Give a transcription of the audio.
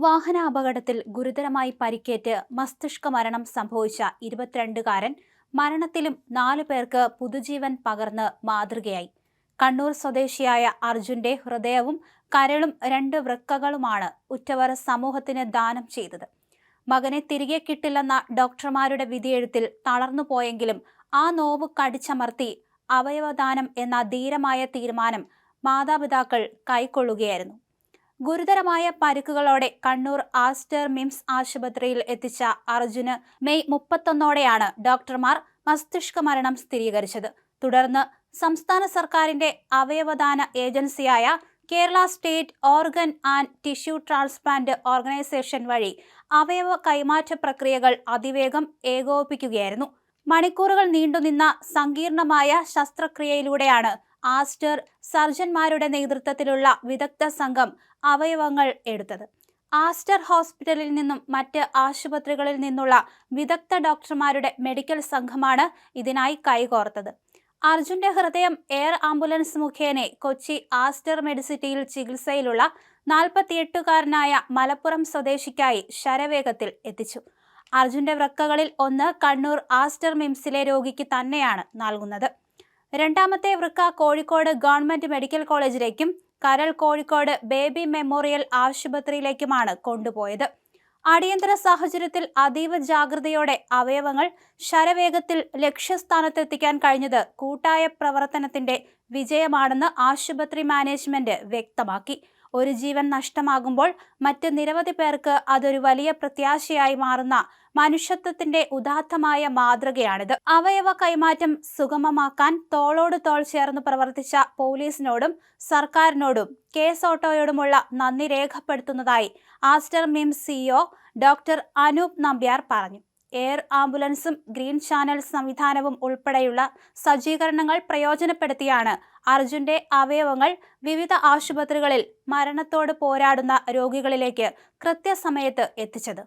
വാഹനാപകടത്തിൽ ഗുരുതരമായി പരിക്കേറ്റ് മസ്തിഷ്ക മരണം സംഭവിച്ച 22-കാരൻ മരണത്തിലും 4 പേർക്ക് പുതുജീവൻ പകർന്ന് മാതൃകയായി. കണ്ണൂർ സ്വദേശിയായ അർജുന്റെ ഹൃദയവും കരളും 2 വൃക്കകളുമാണ് ഉറ്റവർ സമൂഹത്തിന് ദാനം ചെയ്തത്. മകനെ തിരികെ കിട്ടില്ലെന്ന ഡോക്ടർമാരുടെ വിധിയെഴുത്തിൽ തളർന്നുപോയെങ്കിലും ആ നോവ് കടിച്ചമർത്തി അവയവദാനം എന്ന ധീരമായ തീരുമാനം മാതാപിതാക്കൾ കൈക്കൊള്ളുകയായിരുന്നു. ഗുരുതരമായ പരിക്കുകളോടെ കണ്ണൂർ ആസ്റ്റർ മിംസ് ആശുപത്രിയിൽ എത്തിച്ച അർജുന് മെയ് 31-ഓടെയാണ് ഡോക്ടർമാർ മസ്തിഷ്ക മരണം സ്ഥിരീകരിച്ചത്. തുടർന്ന് സംസ്ഥാന സർക്കാരിന്റെ അവയവദാന ഏജൻസിയായ Kerala state organ and tissue transplant organisation വഴി അവയവ കൈമാറ്റ പ്രക്രിയകൾ അതിവേഗം ഏകോപിപ്പിക്കുകയായിരുന്നു. മണിക്കൂറുകൾ നീണ്ടുനിന്ന സങ്കീർണമായ ശസ്ത്രക്രിയയിലൂടെയാണ് ആസ്റ്റർ സർജൻമാരുടെ നേതൃത്വത്തിലുള്ള വിദഗ്ധ സംഘം അവയവങ്ങൾ എടുത്തത്. ആസ്റ്റർ ഹോസ്പിറ്റലിൽ നിന്നും മറ്റ് ആശുപത്രികളിൽ നിന്നുള്ള വിദഗ്ധ ഡോക്ടർമാരുടെ മെഡിക്കൽ സംഘമാണ് ഇതിനായി കൈകോർത്തത്. അർജുന്റെ ഹൃദയം എയർ ആംബുലൻസ് മുഖേന കൊച്ചി ആസ്റ്റർ മെഡിസിറ്റിയിൽ ചികിത്സയിലുള്ള 48-കാരനായ മലപ്പുറം സ്വദേശിക്കായി ശരവേഗത്തിൽ എത്തിച്ചു. അർജുന്റെ വൃക്കകളിൽ ഒന്ന് കണ്ണൂർ ആസ്റ്റർ മിംസിലെ രോഗിക്ക് തന്നെയാണ് നൽകുന്നത്. രണ്ടാമത്തെ വൃക്ക കോഴിക്കോട് ഗവൺമെന്റ് മെഡിക്കൽ കോളേജിലേക്കും കരൾ കോഴിക്കോട് ബേബി മെമ്മോറിയൽ ആശുപത്രിയിലേക്കുമാണ് കൊണ്ടുപോയത്. അടിയന്തര സാഹചര്യത്തിൽ അതീവ ജാഗ്രതയോടെ അവയവങ്ങൾ ശരവേഗത്തിൽ ലക്ഷ്യസ്ഥാനത്തെത്തിക്കാൻ കഴിഞ്ഞത് കൂട്ടായ പ്രവർത്തനത്തിന്റെ വിജയമാണെന്ന് ആശുപത്രി മാനേജ്മെന്റ് വ്യക്തമാക്കി. ഒരു ജീവൻ നഷ്ടമാകുമ്പോൾ മറ്റ് നിരവധി പേർക്ക് അതൊരു വലിയ പ്രത്യാശയായി മാറുന്ന മനുഷ്യത്വത്തിന്റെ ഉദാത്തമായ മാതൃകയാണിത്. അവയവ കൈമാറ്റം സുഗമമാക്കാൻ തോളോട് തോൾ ചേർന്ന് പ്രവർത്തിച്ച പോലീസിനോടും സർക്കാരിനോടും കേസ് ഓട്ടോയോടുമുള്ള നന്ദി രേഖപ്പെടുത്തുന്നതായി Aster MIMS CEO doctor Anoop Nambiar പറഞ്ഞു. എയർ ആംബുലൻസും ഗ്രീൻ ചാനൽ സംവിധാനവും ഉൾപ്പെടെയുള്ള സജ്ജീകരണങ്ങൾ പ്രയോജനപ്പെടുത്തിയാണ് അർജുന്റെ അവയവങ്ങൾ വിവിധ ആശുപത്രികളിൽ മരണത്തോട് പോരാടുന്ന രോഗികളിലേക്ക് കൃത്യസമയത്ത് എത്തിച്ചത്.